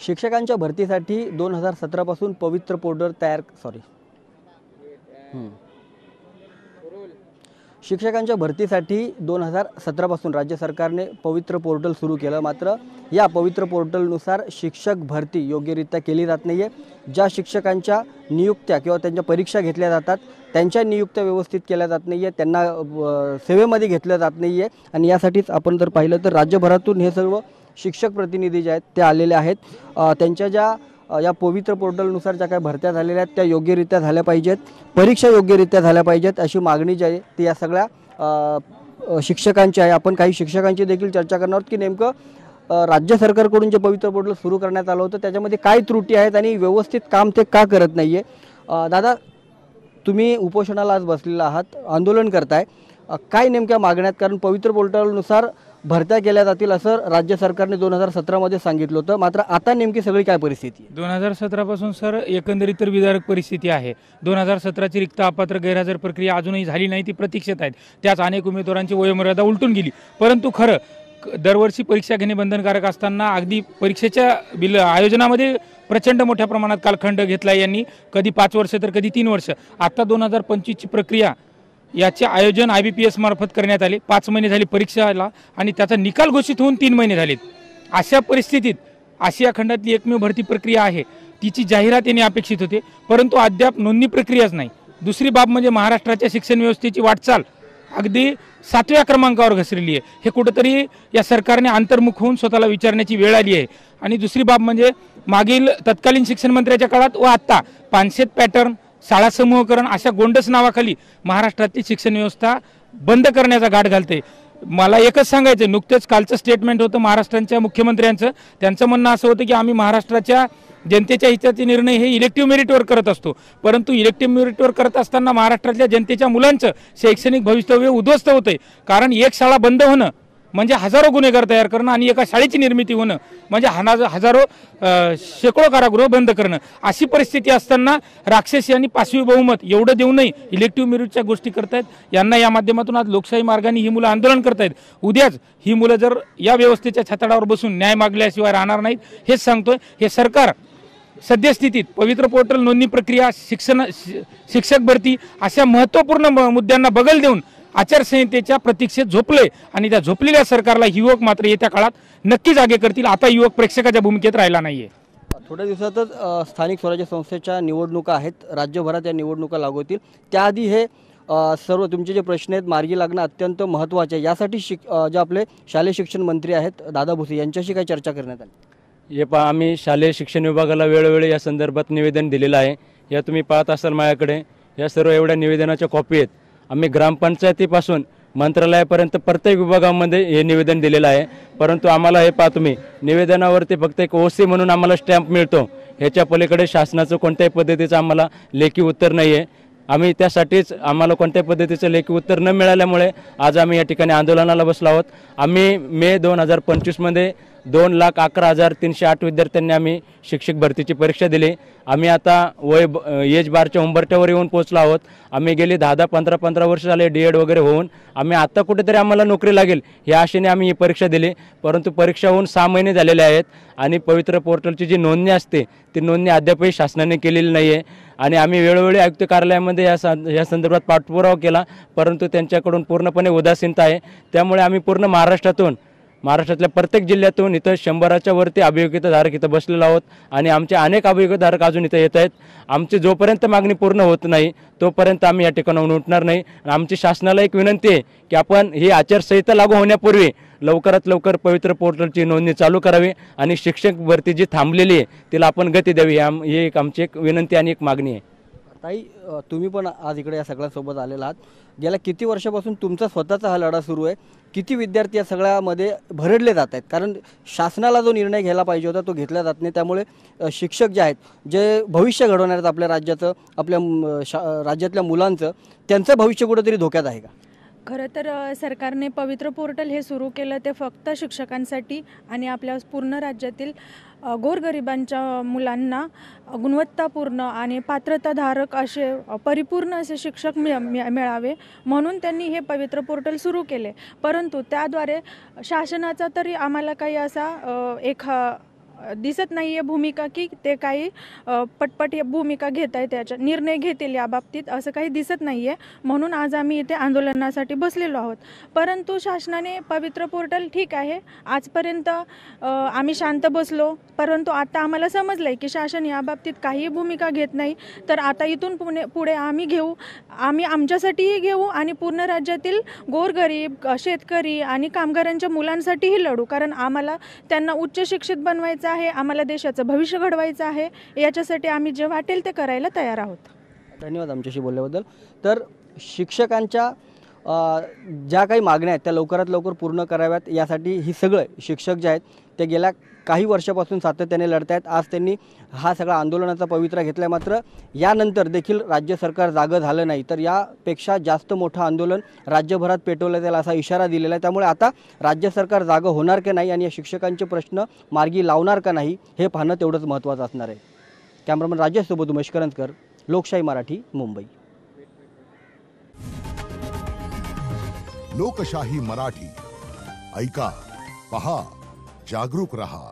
शिक्षकांच्या भरतीसाठी 2017 पासून पवित्र पोर्टल तयार शिक्षकांच्या भरतीसाठी 2017 पासून राज्य सरकारने पवित्र पोर्टल सुरू केलं। मात्र या पवित्र पोर्टलनुसार शिक्षक भरती योग्यरित्या केली जात नाहीये। ज्या शिक्षकांच्या नियुक्त्या किंवा त्यांच्या परीक्षा घेतल्या जातात त्यांच्या नियुक्त्या व्यवस्थित केल्या जात नाहीये, त्यांना सेवेमध्ये घेतलं जात नाहीये। आणि यासाठीच आपण जर पाहिलं तर राज्यभरातून हे सर्व शिक्षक प्रतिनिधी जे आहेत ते आलेले आहेत। त्यांच्या ज्या या पवित्र पोर्टलनुसार ज्या काही भरत्या झालेल्या आहेत त्या योग्यरित्या झाल्या पाहिजेत, परीक्षा योग्यरित्या झाल्या पाहिजेत अशी मागणी जी आहे ती या सगळ्या शिक्षकांची आहे। आपण काही शिक्षकांची देखील चर्चा करणार आहोत की नेमकं राज्य सरकारकडून जे पवित्र पोर्टल सुरू करण्यात आलं होतं त्याच्यामध्ये काय त्रुटी आहेत आणि व्यवस्थित काम ते का करत नाहीये। दादा, तुम्ही उपोषणाला आज बसलेला आहात, आंदोलन करताय, काय नेमक्या मागण्यात? कारण पवित्र पोर्टलनुसार भरत्या केल्या जातील असं राज्य सरकारने 2017 मध्ये सांगितलं होतं, मात्र आता नेमकी सगळी काय परिस्थिती आहे? 2017 पासून सर एकंदरीत तर विदारक परिस्थिती आहे। 2017ची रिक्त अपात्र गैरहजर प्रक्रिया अजूनही झाली नाही, ती प्रतीक्षेत आहेत। त्याच अनेक उमेदवारांची वयोमर्यादा उलटून गेली। परंतु खरं दरवर्षी परीक्षा घेणे बंधनकारक असताना अगदी परीक्षेच्या आयोजनामध्ये प्रचंड मोठ्या प्रमाणात कालखंड घेतला यांनी, कधी 5 वर्ष तर कधी 3 वर्ष। आता 2025ची प्रक्रिया याचे आयोजन IBPS मार्फत करण्यात आले। 5 महिने झाली परीक्षाला आणि त्याचा निकाल घोषित होऊन 3 महिने झालेत। अशा परिस्थितीत आशिया खंडातली एकमेव भरती प्रक्रिया आहे, तिची जाहिरात यांनी अपेक्षित होते, परंतु अद्याप नोंदणी प्रक्रियाच नाही। दुसरी बाब म्हणजे महाराष्ट्राच्या शिक्षण व्यवस्थेची वाटचाल अगदी 7व्या क्रमांकावर घसरली आहे। हे कुठेतरी या सरकारने अंतर्मुख होऊन स्वतःला विचारण्याची वेळ आली आहे। आणि दुसरी बाब म्हणजे मागील तत्कालीन शिक्षण मंत्र्याच्या काळात व आता पानशेत पॅटर्न, शाळा समूहकरण अशा गोंडस नावाखाली महाराष्ट्रातली शिक्षण व्यवस्था बंद करण्याचा घाट घालते। मला एकच सांगायचं, नुकतेच कालचं स्टेटमेंट होतं महाराष्ट्राच्या मुख्यमंत्र्यांचं, त्यांचं म्हणणं असं होतं की आम्ही महाराष्ट्राच्या जनतेच्या हिताचे निर्णय हे इलेक्टिव्ह मेरिटवर करत असतो, परंतु इलेक्टिव्ह मेरिटवर करत असताना महाराष्ट्रातल्या जनतेच्या मुलांचं शैक्षणिक भवितव्य उद्ध्वस्त होतंय। कारण एक शाळा बंद होणं म्हणजे हजारो गुन्हेगार तयार करणं आणि एका शाळेची निर्मिती होणं म्हणजे हजारो शेकडो कारागृह बंद करणं। अशी परिस्थिती असताना राक्षसी आणि 5वी बहुमत एवढं देऊनही इलेक्टिव्ह मेरिटच्या गोष्टी करतायत। यांना या माध्यमातून आज लोकशाही मार्गाने ही मुलं आंदोलन करतायत। उद्याच ही मुलं जर या व्यवस्थेच्या छताडावर बसून न्याय मागल्याशिवाय राहणार नाहीत, हेच सांगतोय। हे सरकार सद्यस्थितीत पवित्र पोर्टल, नोंदणी प्रक्रिया, शिक्षक भरती अशा महत्त्वपूर्ण मुद्द्यांना बगल देऊन आचारसंहितेच्या प्रतीक्षेत झोपले आणि त्या झोपलेल्या सरकारला युवक मात्र येत्या काळात नक्की जागे करतील। आता युवक प्रेक्षकाच्या भूमिकेत राहिला नाहीये। थोड्या दिवसातच स्थानिक स्वराज्य संस्थेच्या निवडणुका आहेत, राज्यभरात या निवडणुका लागू होतील। त्याआधी हे सर्व तुमचे जे प्रश्न आहेत मार्गी लागणं अत्यंत महत्त्वाचे आहे। यासाठी जे आपले शालेय शिक्षण मंत्री आहेत दादा भुसे यांच्याशी काय चर्चा करण्यात आली? हे पहा, आम्ही शालेय शिक्षण विभागाला वेळोवेळी या संदर्भात निवेदन दिलेलं आहे। या तुम्ही पाहत असाल माझ्याकडे या सर्व एवढ्या निवेदनाच्या कॉपी आहेत। आम्ही ग्रामपंचायतीपासून मंत्रालयापर्यंत प्रत्येक विभागामध्ये हे निवेदन दिलेलं आहे, परंतु आम्हाला हे पहा तुम्ही निवेदनावरती फक्त एक OC म्हणून आम्हाला स्टॅम्प मिळतो। ह्याच्या पलीकडे शासनाचं कोणत्याही पद्धतीचं आम्हाला लेखी उत्तर नाही आहे। आम्ही त्यासाठीच आम्हाला कोणत्याही पद्धतीचं लेखी उत्तर न मिळाल्यामुळे आज आम्ही या ठिकाणी आंदोलनाला बसलो आहोत। आम्ही मे 2025 मध्ये 2,11,308 विद्यार्थ्यांनी आम्ही शिक्षक भरतीची परीक्षा दिली। आम्ही आता एज बारच्या उंबरठ्यावर येऊन पोहोचलो आहोत। आम्ही गेली 10-10, 15-15 वर्ष झाले DED वगैरे होऊन आम्ही आता कुठेतरी आम्हाला नोकरी लागेल या आशेने आम्ही ही परीक्षा दिली, परंतु परीक्षा होऊन 6 महिने झालेले आहेत आणि पवित्र पोर्टलची जी नोंदणी असते ती नोंदणी अद्यापही शासनाने केलेली नाही आहे। आणि आम्ही वेळोवेळी आयुक्त कार्यालयामध्ये या संदर्भात पाठपुरावा केला, परंतु त्यांच्याकडून पूर्णपणे उदासीनता आहे। त्यामुळे आम्ही पूर्ण महाराष्ट्रातल्या प्रत्येक जिल्ह्यातून इथं 100च्या वरती अभियोग्यताधारक इथं बसलेलो आहोत आणि आमचे अनेक अभियोग्यताधारक अजून इथं येत आहेत। आमची जोपर्यंत मागणी पूर्ण होत नाही तोपर्यंत आम्ही या ठिकाणाहून उठणार नाही। आमची शासनाला एक विनंती आहे की आपण ही आचारसंहिता लागू होण्यापूर्वी लवकरात लवकर पवित्र पोर्टलची नोंदणी चालू करावी आणि शिक्षक भरती जी थांबलेली आहे तिला आपण गती द्यावी, ही एक आमची एक विनंती आणि एक मागणी आहे। ताई, तुम्ही पण आज इकडे या सगळ्यांसोबत आलेला आहात। गेल्या किती वर्षापासून तुमचा स्वतःचा हा लढा सुरू आहे? किती विद्यार्थी या सगळ्यामध्ये भरडले जात आहेत? कारण शासनाला जो निर्णय घ्यायला पाहिजे होता तो घेतला जात नाही, त्यामुळे शिक्षक जे आहेत, जे भविष्य घडवणार आहेत आपल्या राज्याचं, आपल्या राज्यातल्या मुलांचं, त्यांचं भविष्य कुठेतरी धोक्यात आहे का? खरं तर सरकारने पवित्र पोर्टल हे सुरू केलं ते फक्त शिक्षकांसाठी आणि आपल्या पूर्ण राज्यातील गोरगरिबांच्या मुलांना गुणवत्तापूर्ण आणि पात्रताधारक असे परिपूर्ण असे शिक्षक मिळावे म्हणून त्यांनी हे पवित्र पोर्टल सुरू केले. परंतु त्याद्वारे शासनाचा तरी आम्हाला काही असा दिसत नाही आहे भूमिका की ते काही पटपट भूमिका घेत आहे, त्याच्या निर्णय घेतील या बाबतीत असं काही दिसत नाही आहे. म्हणून आज आम्ही इथे आंदोलनासाठी बसलेलो आहोत. परंतु शासनाने पवित्र पोर्टल ठीक आहे, आजपर्यंत आम्ही शांत बसलो, परंतु आता आम्हाला समजलं आहे की शासन या बाबतीत काहीही भूमिका घेत नाही. तर आता इथून पुढे आम्ही आमच्यासाठीही घेऊ आणि पूर्ण राज्यातील गोरगरीब शेतकरी आणि कामगारांच्या मुलांसाठीही लढू, कारण आम्हाला त्यांना उच्च शिक्षित बनवायचं आहे, आम्हाला देशाचं भविष्य घडवायचं आहे. याच्यासाठी आम्ही जे वाटेल ते करायला तयार आहोत. धन्यवाद आमच्याशी बोलल्याबद्दल. तर शिक्षकांच्या ज्या काही मागण्या आहेत त्या लवकरात लवकर पूर्ण कराव्यात यासाठी ही सगळं शिक्षक जे आहेत ते गेल्या काही वर्षापासून सातत्याने लढत आहेत. आज त्यांनी हा सगळा आंदोलनाचा पवित्रा घेतला आहे. मात्र यानंतर देखील राज्य सरकार जागं झालं नाही तर यापेक्षा जास्त मोठं आंदोलन राज्यभरात पेटवलं जाईल असा इशारा दिलेला आहे. त्यामुळे आता राज्य सरकार जागं होणार का नाही आणि या शिक्षकांचे प्रश्न मार्गी लावणार का नाही हे पाहणं तेवढंच महत्त्वाचं असणार आहे. कॅमेरामन राजेशसोबत उमेश करंजकर, लोकशाही मराठी, मुंबई. लोकशाही मराठी, ऐका, पहा, जागरूक रहा.